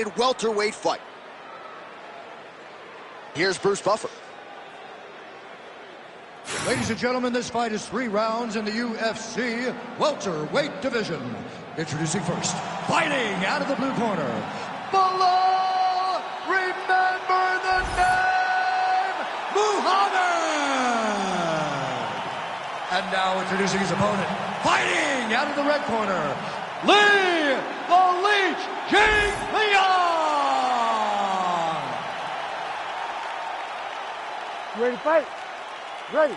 welterweight fight. Here's Bruce Buffer. Ladies and gentlemen, this fight is 3 rounds in the UFC welterweight division. Introducing first, fighting out of the blue corner, Belal, remember the name, Muhammad! And now introducing his opponent, fighting out of the red corner, Lee the Leech Jingliang! Ready to fight? Ready.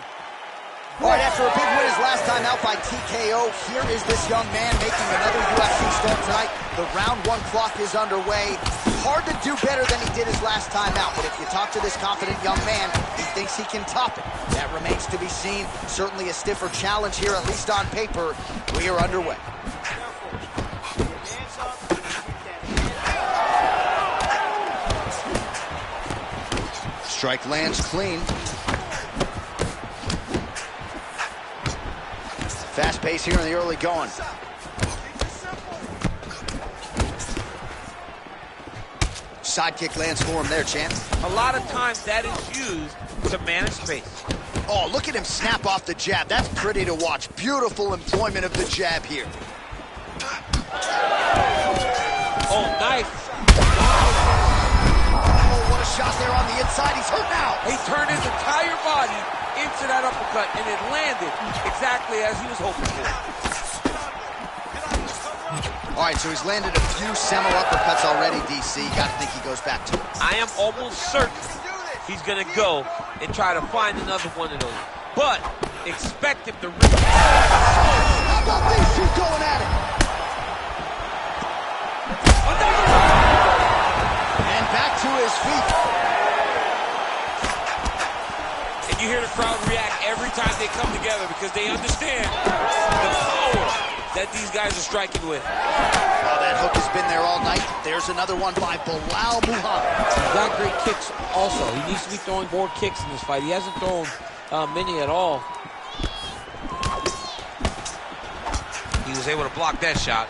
All right, after a big win his last time out by TKO, here is this young man making another UFC start tonight. The round 1 clock is underway. Hard to do better than he did his last time out, but if you talk to this confident young man, he thinks he can top it. That remains to be seen. Certainly a stiffer challenge here, at least on paper. We are underway. Strike lands clean. Fast pace here in the early going. Side kick lands for him there, champ. A lot of times that is used to manage space. Oh, look at him snap off the jab. That's pretty to watch. Beautiful employment of the jab here. Oh, nice. Oh, what a shot there on the inside. He's hurt now. He turned his entire body into that uppercut, and it landed exactly as he was hoping for. All right, so he's landed a few seminal uppercuts already, DC. Got to think he goes back to it. I am almost certain he's going to go and try to find another one of those. But expect him to... How about these two going at it? And back to his feet. And you hear the crowd react every time they come together because they understand the power that these guys are striking with. Oh, that hook has been there all night. There's another one by Belal Muhammad. He's got great kicks also. He needs to be throwing more kicks in this fight. He hasn't thrown many at all. He was able to block that shot.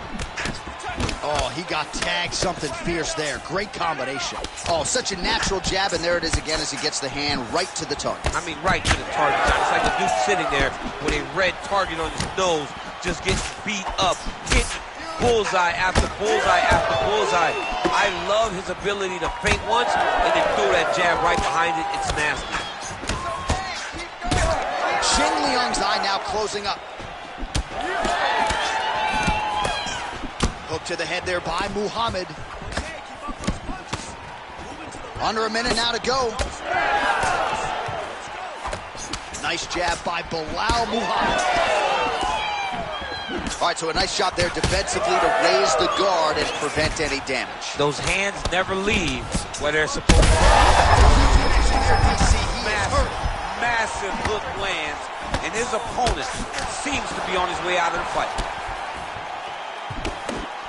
Oh, he got tagged something fierce there. Great combination. Oh, such a natural jab, and there it is again as he gets the hand right to the target. I mean, right to the target. It's like a dude sitting there with a red target on his nose, just gets beat up, hit bullseye after bullseye after bullseye. I love his ability to feint once and then throw that jab right behind it. It's nasty. Jingliang's eye now closing up. Hook to the head there by Muhammad. Under a minute now to go. Nice jab by Belal Muhammad. All right, so a nice shot there defensively to raise the guard and prevent any damage. Those hands never leave where they're supposed to. Massive hook lands, and his opponent seems to be on his way out of the fight.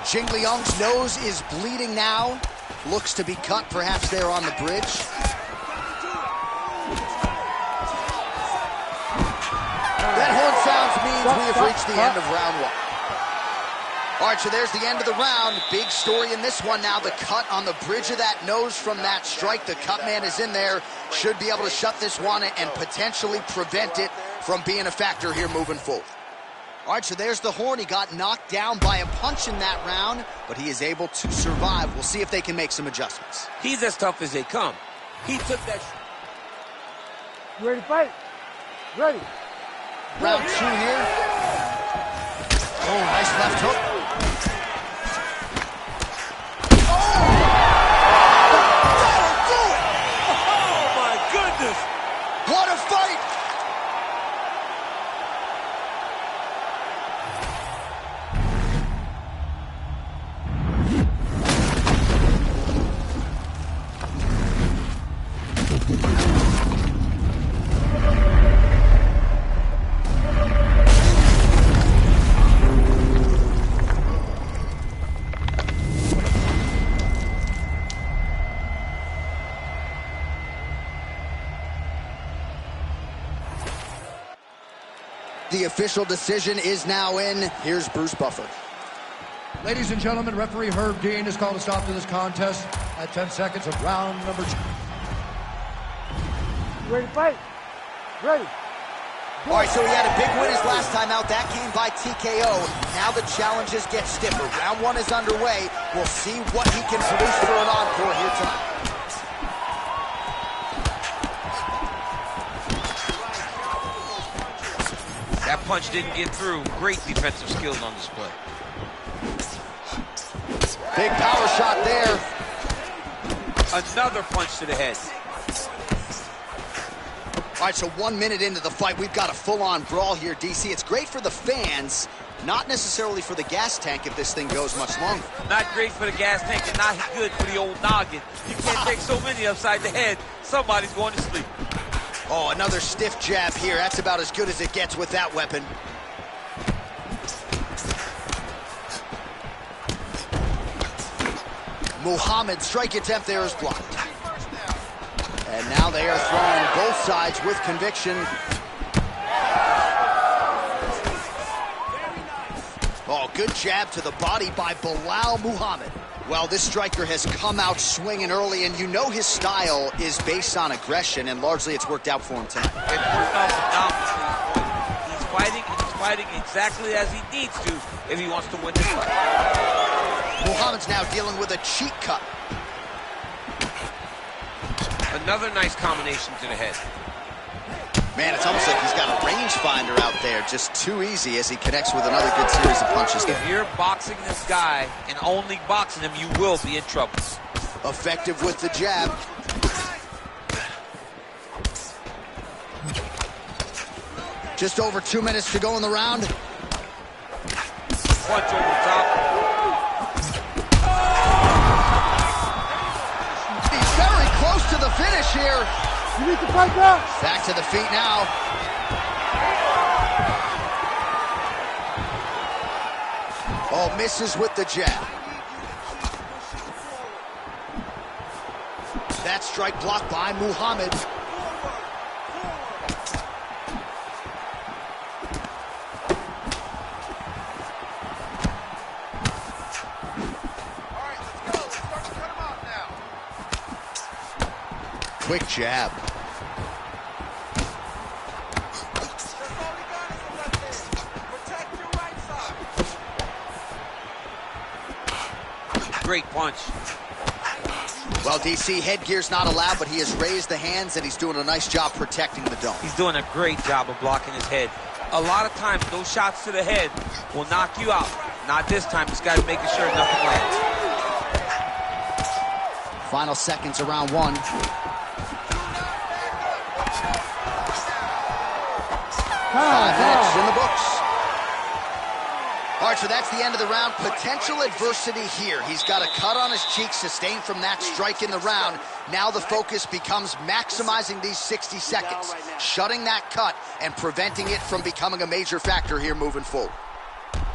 Jingliang's nose is bleeding now. Looks to be cut, perhaps there on the bridge. That horn sounds means we have reached the end of round 1. All right, so there's the end of the round. Big story in this one now. The cut on the bridge of that nose from that strike. The cut man is in there. Should be able to shut this one and potentially prevent it from being a factor here moving forward. All right, so there's the horn. He got knocked down by a punch in that round, but he is able to survive. We'll see if they can make some adjustments. He's as tough as they come. He took that... You ready to fight? Ready. Round 2 here. Oh, nice left hook. What a fight! The official decision is now in. Here's Bruce Buffer. Ladies and gentlemen, referee Herb Dean has called a stop to this contest at 10 seconds of round number 2. You ready to fight? Ready. All right, so he had a big win his last time out. That came by TKO. Now the challenges get stiffer. Round 1 is underway. We'll see what he can produce for an encore here tonight. That punch didn't get through. Great defensive skills on display. Big power shot there. Another punch to the head. All right, so 1 minute into the fight, we've got a full-on brawl here, DC. It's great for the fans, not necessarily for the gas tank if this thing goes much longer. Not great for the gas tank and not good for the old noggin. You can't take so many upside the head. Somebody's going to sleep. Oh, another stiff jab here. That's about as good as it gets with that weapon. Muhammad's strike attempt there is blocked. And now they are throwing both sides with conviction. Oh, good jab to the body by Belal Muhammad. Well, this striker has come out swinging early, and you know his style is based on aggression, and largely it's worked out for him tonight. It worked out phenomenally. He's fighting, and he's fighting exactly as he needs to if he wants to win this fight. Muhammad's now dealing with a cheek cut. Another nice combination to the head. Man, it's almost like he's got a rangefinder out there. Just too easy as he connects with another good series of punches there. If you're boxing this guy and only boxing him, you will be in trouble. Effective with the jab. Just over 2 minutes to go in the round. Punch over top. He's very close to the finish here. You need to fight that. Back to the feet now. Oh, misses with the jab. That strike blocked by Muhammad. Quick jab. Great punch. Well, DC, headgear's not allowed, but he has raised the hands, and he's doing a nice job protecting the dome. He's doing a great job of blocking his head. A lot of times, those shots to the head will knock you out. Not this time. This guy's making sure nothing lands. Final seconds of round 1. 5 minutes in the books. All right, so that's the end of the round. Potential adversity here. He's got a cut on his cheek sustained from that strike in the round. Now the focus becomes maximizing these 60 seconds, shutting that cut and preventing it from becoming a major factor here moving forward.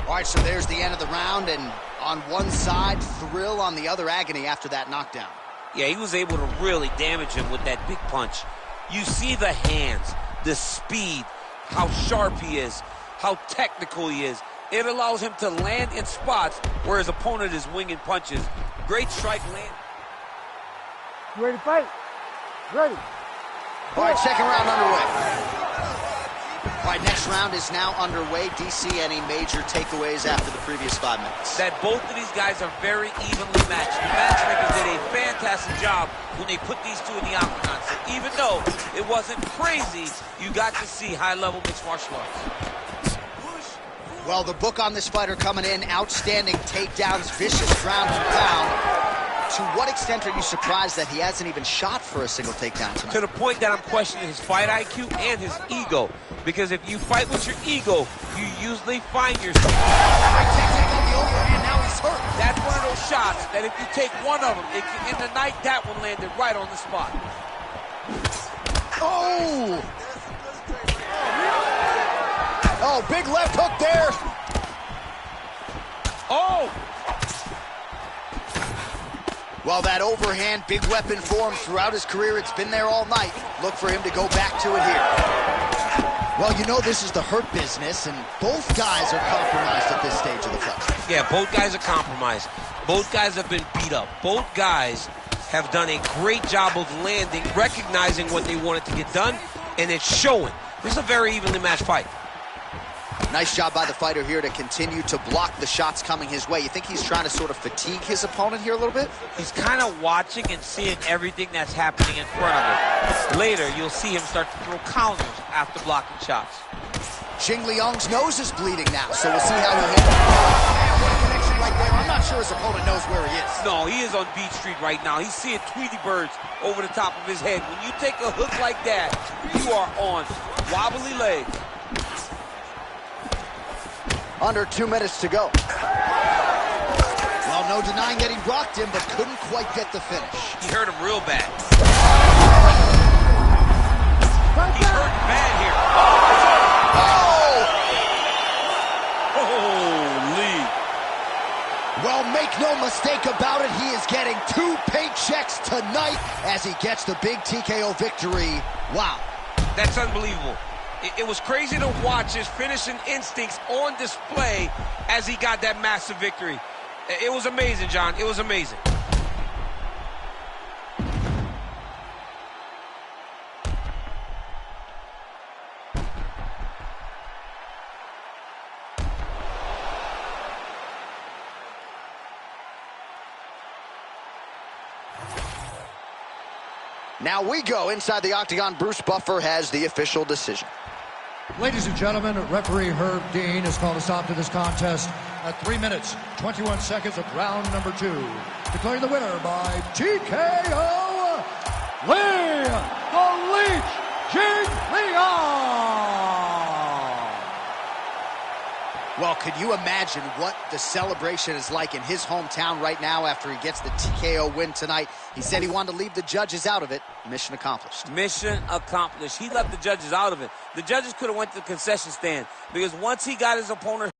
All right, so there's the end of the round, and on one side, thrill, on the other, agony after that knockdown. Yeah, he was able to really damage him with that big punch. You see the hands, the speed, how sharp he is, how technical he is. It allows him to land in spots where his opponent is winging punches. Great strike land. You ready to fight? Ready. All right, second round underway. All right, next round is now underway. DC, any major takeaways after the previous 5 minutes? That both of these guys are very evenly matched. The matchmakers did a fantastic job when they put these two in the octagon. So even though it wasn't crazy, you got to see high-level mixed martial arts. Well, the book on this fighter coming in, outstanding takedowns, vicious ground and pound. To what extent are you surprised that he hasn't even shot for a single takedown tonight? To the point that I'm questioning his fight IQ and his ego. Because if you fight with your ego, you usually find yourself. Great technique on the overhand, now he's hurt. That's one of those shots that if you take one of them, it can, in the night, that one landed right on the spot. Oh! Oh, big left hook there. Oh! Well, that overhand, big weapon for him throughout his career. It's been there all night. Look for him to go back to it here. Well, you know this is the hurt business, and both guys are compromised at this stage of the fight. Yeah, both guys are compromised. Both guys have been beat up. Both guys have done a great job of landing, recognizing what they wanted to get done, and it's showing. This is a very evenly matched fight. Nice job by the fighter here to continue to block the shots coming his way. You think he's trying to sort of fatigue his opponent here a little bit? He's kind of watching and seeing everything that's happening in front of him. Later, you'll see him start to throw counters after blocking shots. Jingliang's nose is bleeding now, so we'll see how he handles it. What a connection right there. I'm not sure his opponent knows where he is. No, he is on Beach Street right now. He's seeing Tweety Birds over the top of his head. When you take a hook like that, you are on wobbly legs. Under 2 minutes to go. Well, no denying that he rocked him, but couldn't quite get the finish. He hurt him real bad. He hurt bad here. Holy. Well, make no mistake about it, he is getting 2 paychecks tonight as he gets the big TKO victory. Wow. That's unbelievable. It was crazy to watch his finishing instincts on display as he got that massive victory. It was amazing, John. It was amazing. Now we go inside the octagon. Bruce Buffer has the official decision. Ladies and gentlemen, referee Herb Dean has called a stop to this contest at 3 minutes, 21 seconds of round number 2. Declaring the winner by TKO, Lee the Leech Jingliang. Well, could you imagine what the celebration is like in his hometown right now after he gets the TKO win tonight? He said he wanted to leave the judges out of it. Mission accomplished. Mission accomplished. He left the judges out of it. The judges could have went to the concession stand because once he got his opponent